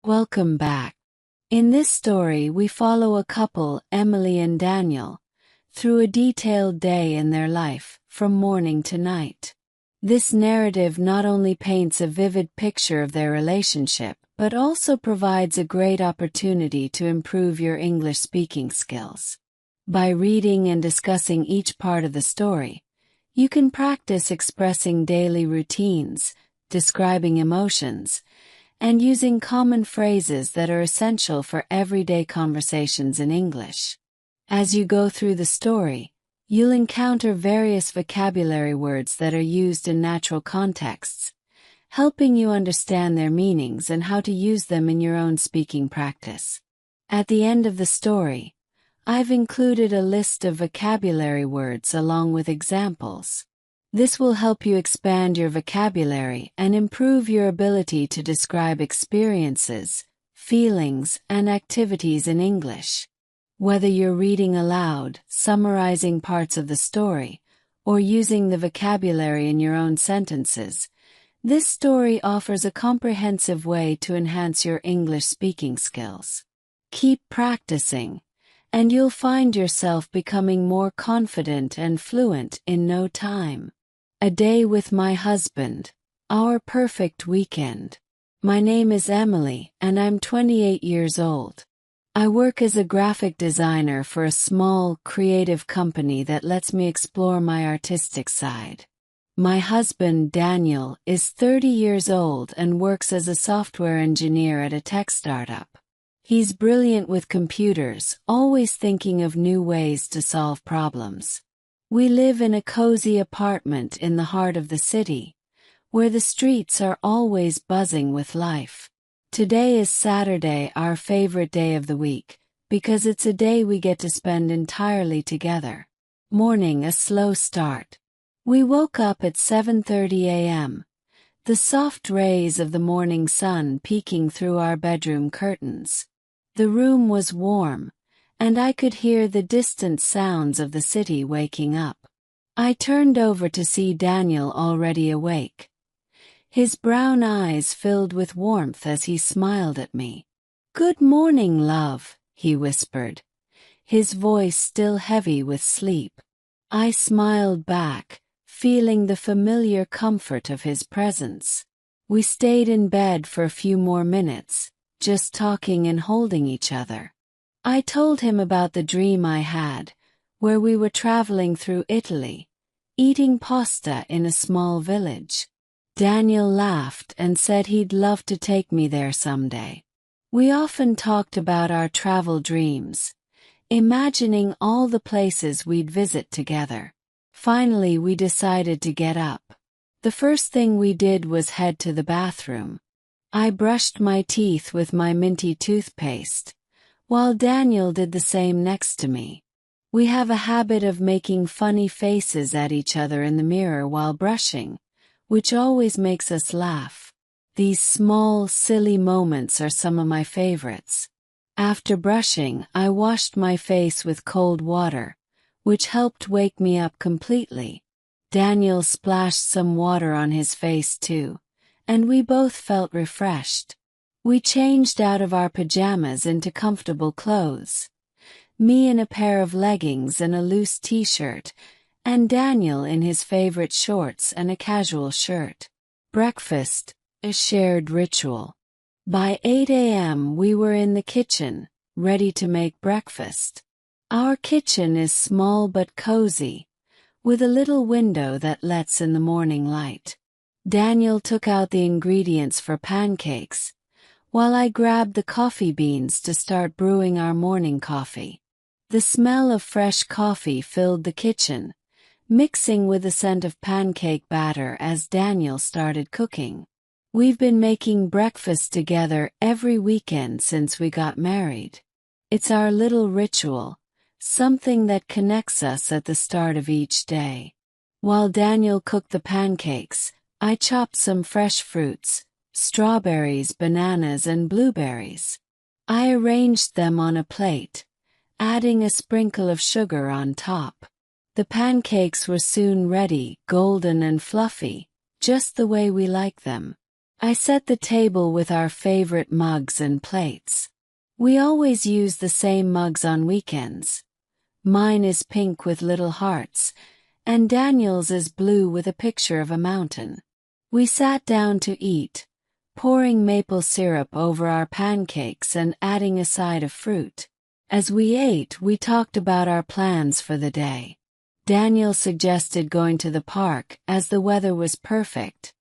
Welcome back. In this story, we follow a couple, Emily and Daniel, through a detailed day in their life, from morning to night. This narrative not only paints a vivid picture of their relationship, but also provides a great opportunity to improve your English speaking skills. By reading and discussing each part of the story, you can practice expressing daily routines, describing emotions, and using common phrases that are essential for everyday conversations in English. As you go through the story, you'll encounter various vocabulary words that are used in natural contexts, helping you understand their meanings and how to use them in your own speaking practice. At the end of the story, I've included a list of vocabulary words along with examples. This will help you expand your vocabulary and improve your ability to describe experiences, feelings, and activities in English. Whether you're reading aloud, summarizing parts of the story, or using the vocabulary in your own sentences, this story offers a comprehensive way to enhance your English speaking skills. Keep practicing, and you'll find yourself becoming more confident and fluent in no time. A day with my husband, our perfect weekend. My name is Emily, and I'm 28 years old. I work as a graphic designer for a small, creative company that lets me explore my artistic side. My husband, Daniel, is 30 years old and works as a software engineer at a tech startup. He's brilliant with computers, always thinking of new ways to solve problems. We live in a cozy apartment in the heart of the city, where the streets are always buzzing with life. Today is Saturday, our favorite day of the week, because it's a day we get to spend entirely together. Morning, a slow start. We woke up at 7:30 a.m., the soft rays of the morning sun peeking through our bedroom curtains. The room was warm, and I could hear the distant sounds of the city waking up. I turned over to see Daniel already awake. His brown eyes filled with warmth as he smiled at me. "Good morning, love," he whispered, his voice still heavy with sleep. I smiled back, feeling the familiar comfort of his presence. We stayed in bed for a few more minutes, just talking and holding each other. I told him about the dream I had, where we were traveling through Italy, eating pasta in a small village. Daniel laughed and said he'd love to take me there someday. We often talked about our travel dreams, imagining all the places we'd visit together. Finally, we decided to get up. The first thing we did was head to the bathroom. I brushed my teeth with my minty toothpaste, while Daniel did the same next to me. We have a habit of making funny faces at each other in the mirror while brushing, which always makes us laugh. These small, silly moments are some of my favorites. After brushing, I washed my face with cold water, which helped wake me up completely. Daniel splashed some water on his face too, and we both felt refreshed. We changed out of our pajamas into comfortable clothes. Me in a pair of leggings and a loose t-shirt, and Daniel in his favorite shorts and a casual shirt. Breakfast, a shared ritual. By 8 a.m. we were in the kitchen, ready to make breakfast. Our kitchen is small but cozy, with a little window that lets in the morning light. Daniel took out the ingredients for pancakes, while I grabbed the coffee beans to start brewing our morning coffee. The smell of fresh coffee filled the kitchen, mixing with the scent of pancake batter as Daniel started cooking. We've been making breakfast together every weekend since we got married. It's our little ritual, something that connects us at the start of each day. While Daniel cooked the pancakes, I chopped some fresh fruits, strawberries, bananas, and blueberries. I arranged them on a plate, adding a sprinkle of sugar on top. The pancakes were soon ready, golden and fluffy, just the way we like them. I set the table with our favorite mugs and plates. We always use the same mugs on weekends. Mine is pink with little hearts, and Daniel's is blue with a picture of a mountain. We sat down to eat, pouring maple syrup over our pancakes and adding a side of fruit. As we ate, we talked about our plans for the day. Daniel suggested going to the park as the weather was perfect,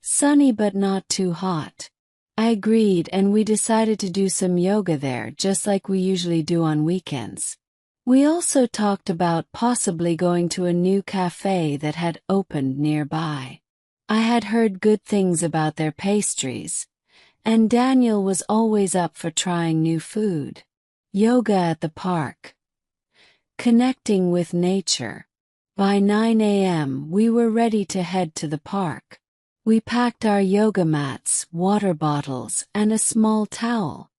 sunny but not too hot. I agreed, and we decided to do some yoga there just like we usually do on weekends. We also talked about possibly going to a new cafe that had opened nearby. I had heard good things about their pastries, and Daniel was always up for trying new food. Yoga at the park. Connecting with nature. By 9 a.m. we were ready to head to the park. We packed our yoga mats, water bottles, and a small towel.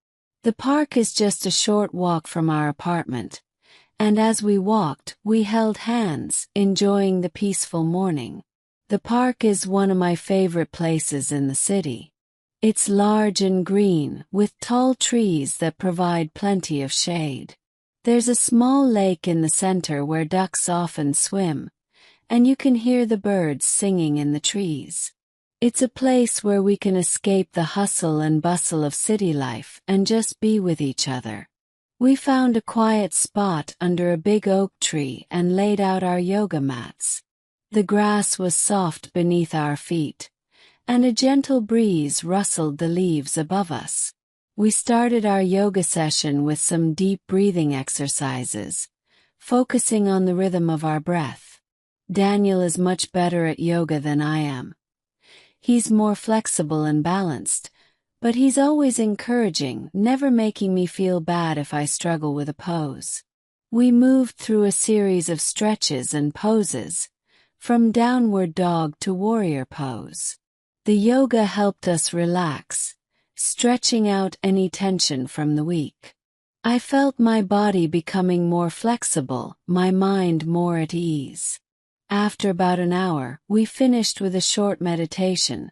The park is just a short walk from our apartment, and as we walked, we held hands, enjoying the peaceful morning. The park is one of my favorite places in the city. It's large and green, with tall trees that provide plenty of shade. There's a small lake in the center where ducks often swim, and you can hear the birds singing in the trees. It's a place where we can escape the hustle and bustle of city life and just be with each other. We found a quiet spot under a big oak tree and laid out our yoga mats. The grass was soft beneath our feet, and a gentle breeze rustled the leaves above us. We started our yoga session with some deep breathing exercises, focusing on the rhythm of our breath. Daniel is much better at yoga than I am. He's more flexible and balanced, but he's always encouraging, never making me feel bad if I struggle with a pose. We moved through a series of stretches and poses, from downward dog to warrior pose. The yoga helped us relax, stretching out any tension from the week. I felt my body becoming more flexible, my mind more at ease. After about an hour, we finished with a short meditation,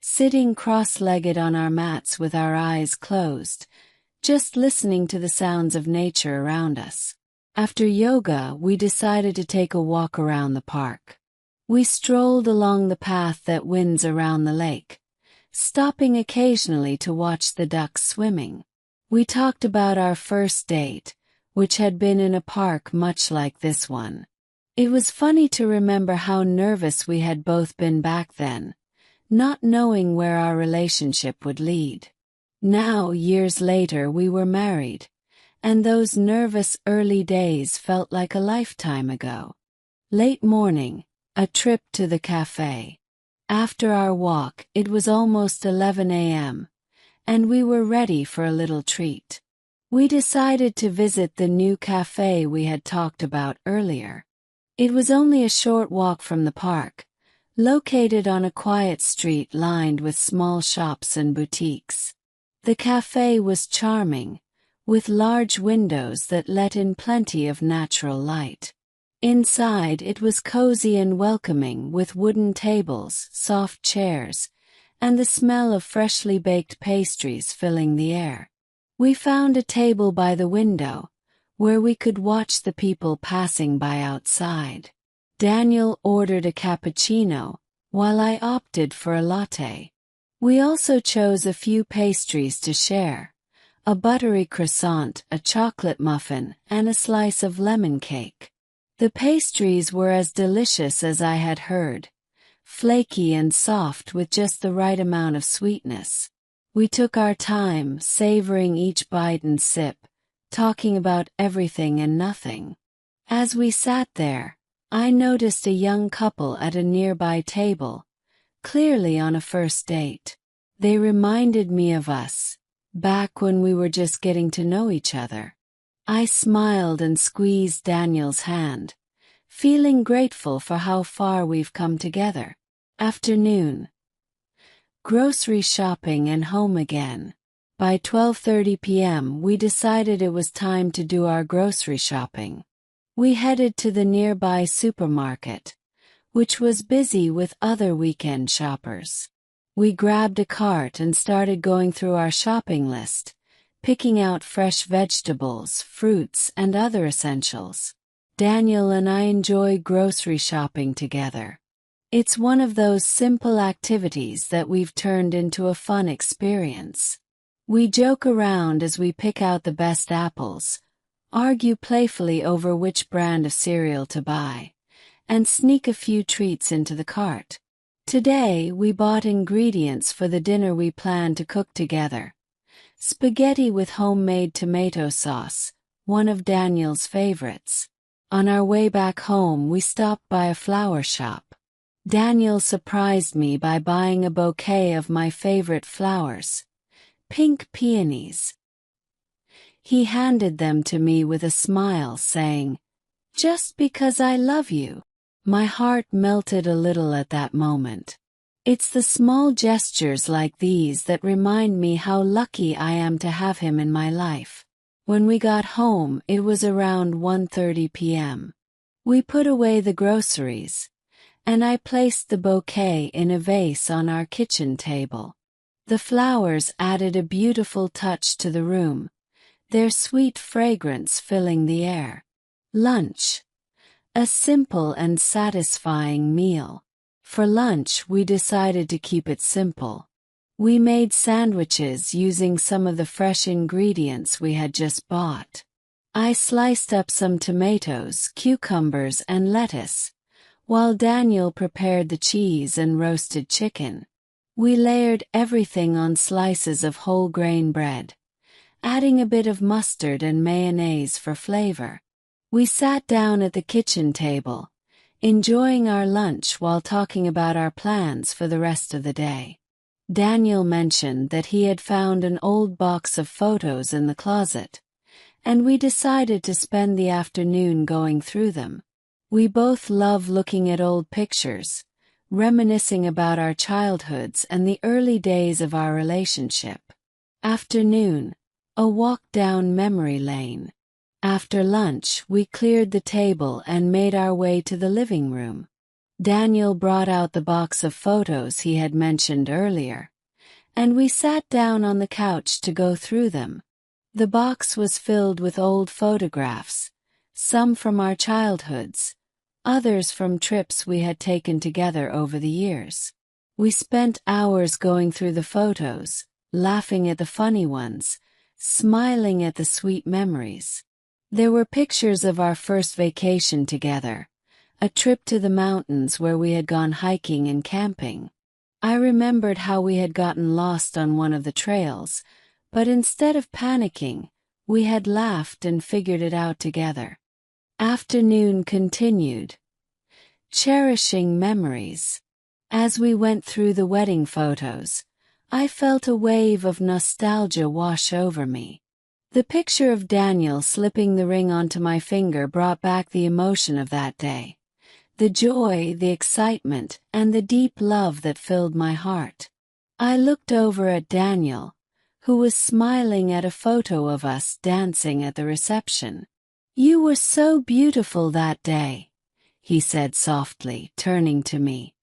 sitting cross-legged on our mats with our eyes closed, just listening to the sounds of nature around us. After yoga, we decided to take a walk around the park. We strolled along the path that winds around the lake, stopping occasionally to watch the ducks swimming. We talked about our first date, which had been in a park much like this one. It was funny to remember how nervous we had both been back then, not knowing where our relationship would lead. Now, years later, we were married, and those nervous early days felt like a lifetime ago. Late morning, a trip to the cafe. After our walk, it was almost 11 a.m., and we were ready for a little treat. We decided to visit the new cafe we had talked about earlier. It was only a short walk from the park, located on a quiet street lined with small shops and boutiques. The cafe was charming, with large windows that let in plenty of natural light. Inside, it was cozy and welcoming, with wooden tables, soft chairs, and the smell of freshly baked pastries filling the air. We found a table by the window, where we could watch the people passing by outside. Daniel ordered a cappuccino, while I opted for a latte. We also chose a few pastries to share: a buttery croissant, a chocolate muffin, and a slice of lemon cake. The pastries were as delicious as I had heard, flaky and soft with just the right amount of sweetness. We took our time, savoring each bite and sip, talking about everything and nothing. As we sat there, I noticed a young couple at a nearby table, clearly on a first date. They reminded me of us, back when we were just getting to know each other. I smiled and squeezed Daniel's hand, feeling grateful for how far we've come together. Afternoon. Grocery shopping and home again. By 12:30 p.m. we decided it was time to do our grocery shopping. We headed to the nearby supermarket, which was busy with other weekend shoppers. We grabbed a cart and started going through our shopping list, picking out fresh vegetables, fruits, and other essentials. Daniel and I enjoy grocery shopping together. It's one of those simple activities that we've turned into a fun experience. We joke around as we pick out the best apples, argue playfully over which brand of cereal to buy, and sneak a few treats into the cart. Today, we bought ingredients for the dinner we plan to cook together. Spaghetti with homemade tomato sauce, one of Daniel's favorites. On our way back home, we stopped by a flower shop. Daniel surprised me by buying a bouquet of my favorite flowers, pink peonies. He handed them to me with a smile, saying, "Just because I love you." My heart melted a little at that moment. It's the small gestures like these that remind me how lucky I am to have him in my life. When we got home, it was around 1:30 p.m. We put away the groceries, and I placed the bouquet in a vase on our kitchen table. The flowers added a beautiful touch to the room, their sweet fragrance filling the air. Lunch. A simple and satisfying meal. For lunch, we decided to keep it simple. We made sandwiches using some of the fresh ingredients we had just bought. I sliced up some tomatoes, cucumbers, and lettuce, while Daniel prepared the cheese and roasted chicken. We layered everything on slices of whole grain bread, adding a bit of mustard and mayonnaise for flavor. We sat down at the kitchen table, enjoying our lunch while talking about our plans for the rest of the day. Daniel mentioned that he had found an old box of photos in the closet, and we decided to spend the afternoon going through them. We both love looking at old pictures, reminiscing about our childhoods and the early days of our relationship. Afternoon, a walk down memory lane. After lunch, we cleared the table and made our way to the living room. Daniel brought out the box of photos he had mentioned earlier, and we sat down on the couch to go through them. The box was filled with old photographs, some from our childhoods, others from trips we had taken together over the years. We spent hours going through the photos, laughing at the funny ones, smiling at the sweet memories. There were pictures of our first vacation together, a trip to the mountains where we had gone hiking and camping. I remembered how we had gotten lost on one of the trails, but instead of panicking, we had laughed and figured it out together. Afternoon continued. Cherishing memories. As we went through the wedding photos, I felt a wave of nostalgia wash over me. The picture of Daniel slipping the ring onto my finger brought back the emotion of that day. The joy, the excitement, and the deep love that filled my heart. I looked over at Daniel, who was smiling at a photo of us dancing at the reception. "You were so beautiful that day," he said softly, turning to me.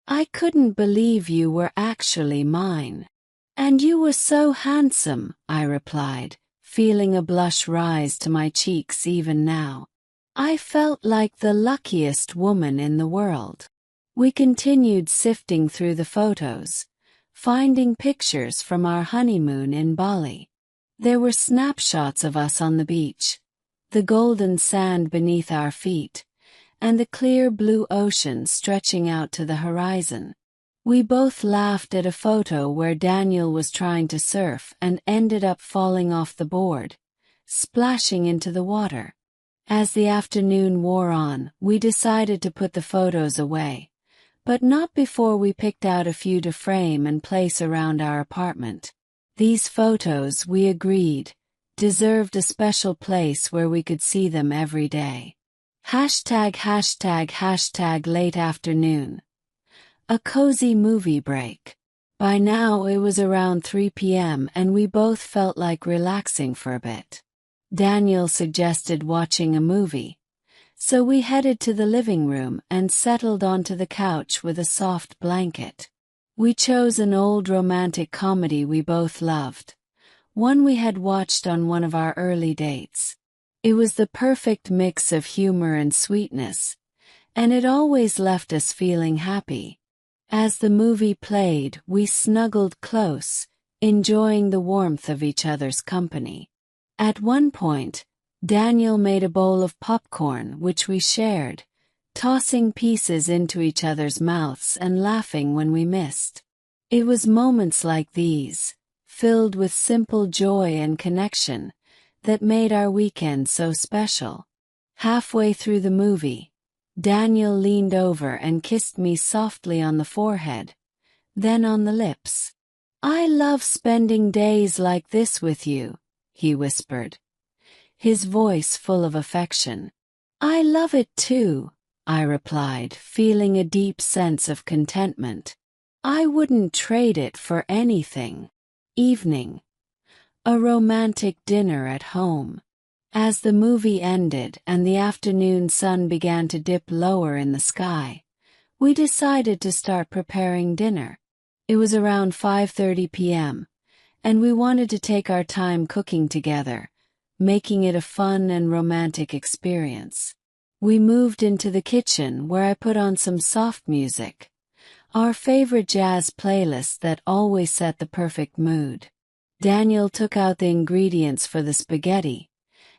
"I couldn't believe you were actually mine." "And you were so handsome," I replied, feeling a blush rise to my cheeks even now. I felt like the luckiest woman in the world. We continued sifting through the photos, finding pictures from our honeymoon in Bali. There were snapshots of us on the beach, the golden sand beneath our feet, and the clear blue ocean stretching out to the horizon. We both laughed at a photo where Daniel was trying to surf and ended up falling off the board, splashing into the water. As the afternoon wore on, we decided to put the photos away, but not before we picked out a few to frame and place around our apartment. These photos, we agreed, deserved a special place where we could see them every day. ####late afternoon. A cozy movie break. By now it was around 3 p.m. and we both felt like relaxing for a bit. Daniel suggested watching a movie, so we headed to the living room and settled onto the couch with a soft blanket. We chose an old romantic comedy we both loved, one we had watched on one of our early dates. It was the perfect mix of humor and sweetness, and it always left us feeling happy. As the movie played, we snuggled close, enjoying the warmth of each other's company. At one point, Daniel made a bowl of popcorn which we shared, tossing pieces into each other's mouths and laughing when we missed. It was moments like these, filled with simple joy and connection, that made our weekend so special. Halfway through the movie, Daniel leaned over and kissed me softly on the forehead, then on the lips. "I love spending days like this with you," he whispered, his voice full of affection. "I love it too," I replied, feeling a deep sense of contentment. "I wouldn't trade it for anything." Evening. A romantic dinner at home. As the movie ended and the afternoon sun began to dip lower in the sky, we decided to start preparing dinner. It was around 5:30 p.m., and we wanted to take our time cooking together, making it a fun and romantic experience. We moved into the kitchen where I put on some soft music, our favorite jazz playlist that always set the perfect mood. Daniel took out the ingredients for the spaghetti,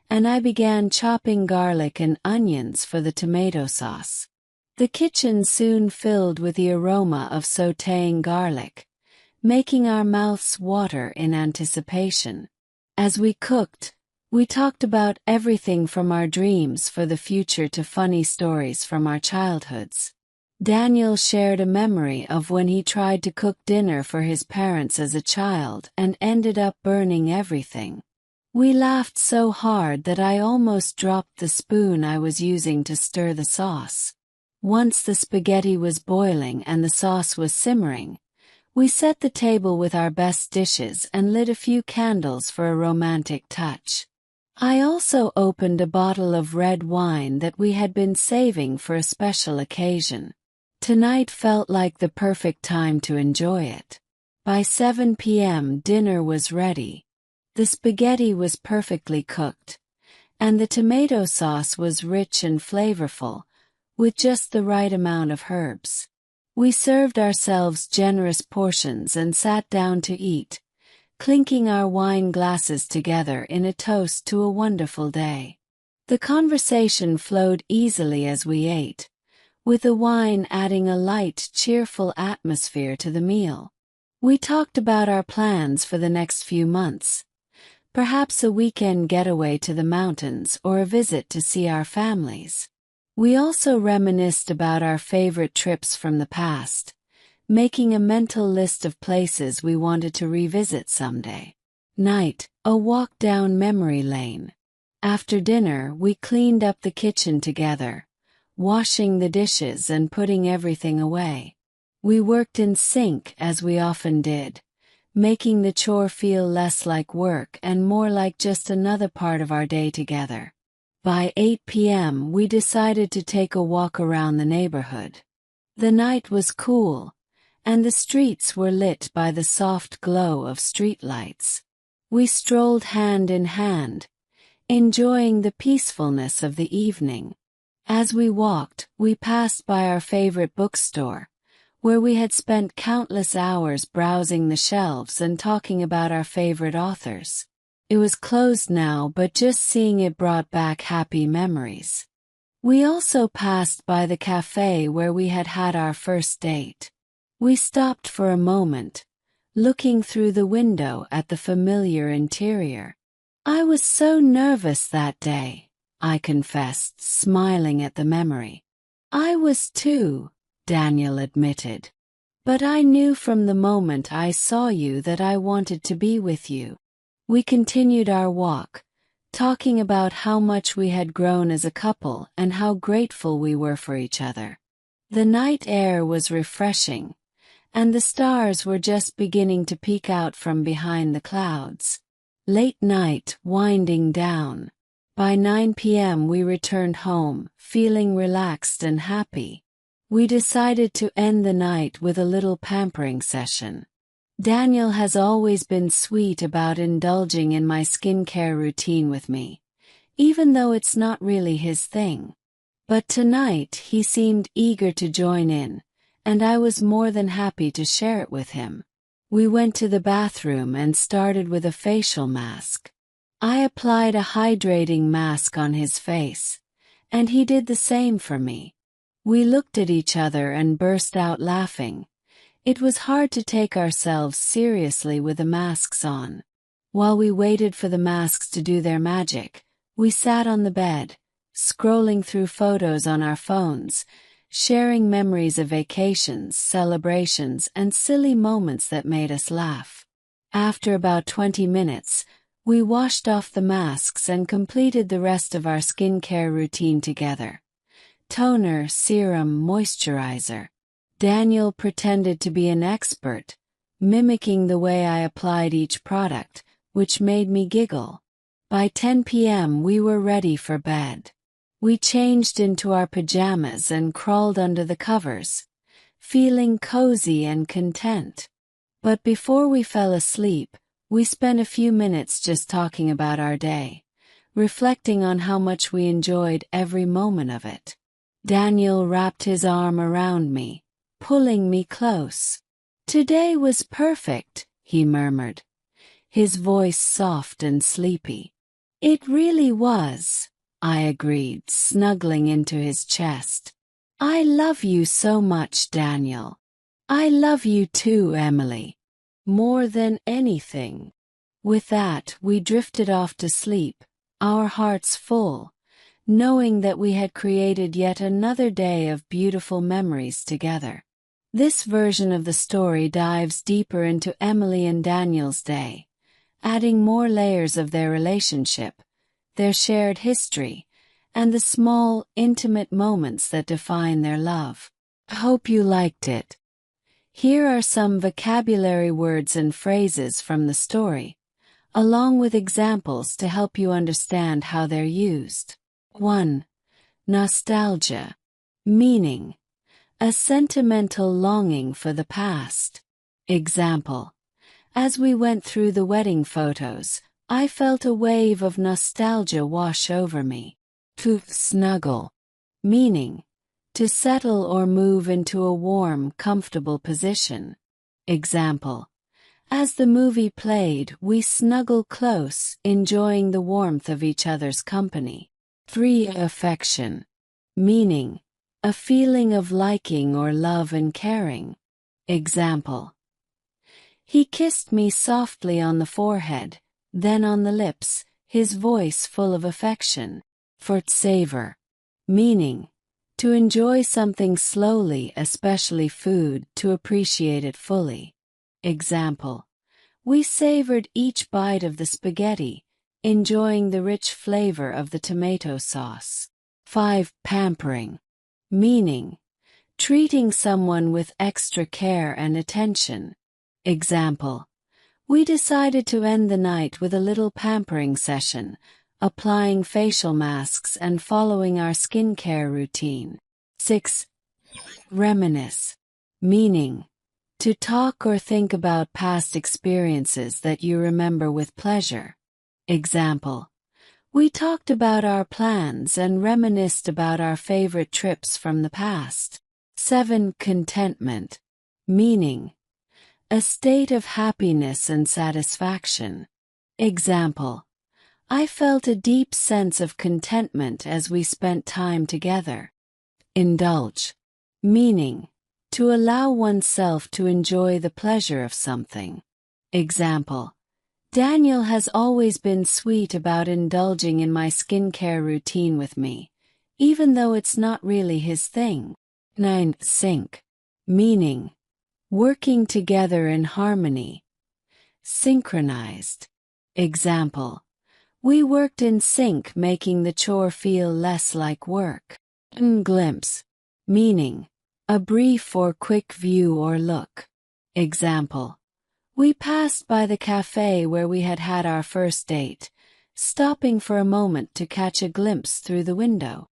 and I began chopping garlic and onions for the tomato sauce. The kitchen soon filled with the aroma of sautéing garlic, making our mouths water in anticipation. As we cooked, we talked about everything from our dreams for the future to funny stories from our childhoods. Daniel shared a memory of when he tried to cook dinner for his parents as a child and ended up burning everything. We laughed so hard that I almost dropped the spoon I was using to stir the sauce. Once the spaghetti was boiling and the sauce was simmering, we set the table with our best dishes and lit a few candles for a romantic touch. I also opened a bottle of red wine that we had been saving for a special occasion. Tonight felt like the perfect time to enjoy it. By 7 p.m. dinner was ready. The spaghetti was perfectly cooked, and the tomato sauce was rich and flavorful, with just the right amount of herbs. We served ourselves generous portions and sat down to eat, clinking our wine glasses together in a toast to a wonderful day. The conversation flowed easily as we ate, with the wine adding a light, cheerful atmosphere to the meal. We talked about our plans for the next few months, perhaps a weekend getaway to the mountains or a visit to see our families. We also reminisced about our favorite trips from the past, making a mental list of places we wanted to revisit someday. Night, a walk down memory lane. After dinner, we cleaned up the kitchen together, washing the dishes and putting everything away. We worked in sync as we often did, making the chore feel less like work and more like just another part of our day together. By 8 p.m. we decided to take a walk around the neighborhood. The night was cool, and the streets were lit by the soft glow of streetlights. We strolled hand in hand, enjoying the peacefulness of the evening. As we walked, we passed by our favorite bookstore, where we had spent countless hours browsing the shelves and talking about our favorite authors. It was closed now, but just seeing it brought back happy memories. We also passed by the cafe where we had had our first date. We stopped for a moment, looking through the window at the familiar interior. "I was so nervous that day," I confessed, smiling at the memory. "I was too," Daniel admitted. "But I knew from the moment I saw you that I wanted to be with you." We continued our walk, talking about how much we had grown as a couple and how grateful we were for each other. The night air was refreshing, and the stars were just beginning to peek out from behind the clouds. Late night winding down. By 9 p.m. we returned home, feeling relaxed and happy. We decided to end the night with a little pampering session. Daniel has always been sweet about indulging in my skincare routine with me, even though it's not really his thing. But tonight he seemed eager to join in, and I was more than happy to share it with him. We went to the bathroom and started with a facial mask. I applied a hydrating mask on his face, and he did the same for me. We looked at each other and burst out laughing. It was hard to take ourselves seriously with the masks on. While we waited for the masks to do their magic, we sat on the bed, scrolling through photos on our phones, sharing memories of vacations, celebrations, and silly moments that made us laugh. After about 20 minutes, we washed off the masks and completed the rest of our skincare routine together. Toner, serum, moisturizer. Daniel pretended to be an expert, mimicking the way I applied each product, which made me giggle. By 10 p.m. we were ready for bed. We changed into our pajamas and crawled under the covers, feeling cozy and content. But before we fell asleep, we spent a few minutes just talking about our day, reflecting on how much we enjoyed every moment of it. Daniel wrapped his arm around me, pulling me close. "Today was perfect," he murmured, his voice soft and sleepy. "It really was," I agreed, snuggling into his chest. "I love you so much, Daniel." "I love you too, Emily. More than anything." With that, we drifted off to sleep, our hearts full, knowing that we had created yet another day of beautiful memories together. This version of the story dives deeper into Emily and Daniel's day, adding more layers of their relationship, their shared history, and the small, intimate moments that define their love. I hope you liked it. Here are some vocabulary words and phrases from the story, along with examples to help you understand how they're used. 1. Nostalgia. Meaning: a sentimental longing for the past. Example: as we went through the wedding photos, I felt a wave of nostalgia wash over me. 2. Snuggle. Meaning: to settle or move into a warm, comfortable position. Example: as the movie played, we snuggled close, enjoying the warmth of each other's company. 3. Affection. Meaning: a feeling of liking or love and caring. Example: he kissed me softly on the forehead, then on the lips, his voice full of affection. 4. Savor. Meaning: to enjoy something slowly, especially food, to appreciate it fully. Example: we savored each bite of the spaghetti, enjoying the rich flavor of the tomato sauce. 5. Pampering. Meaning: treating someone with extra care and attention. Example: we decided to end the night with a little pampering session, applying facial masks and following our skincare routine. 6. Reminisce. Meaning: to talk or think about past experiences that you remember with pleasure. Example: we talked about our plans and reminisced about our favorite trips from the past. 7. Contentment. Meaning: a state of happiness and satisfaction. Example: I felt a deep sense of contentment as we spent time together. Indulge. Meaning: to allow oneself to enjoy the pleasure of something. Example: Daniel has always been sweet about indulging in my skincare routine with me, even though it's not really his thing. 9. Sync. Meaning: working together in harmony. Synchronized. Example: we worked in sync, making the chore feel less like work. Glimpse. Meaning: a brief or quick view or look. Example: we passed by the cafe where we had had our first date, stopping for a moment to catch a glimpse through the window.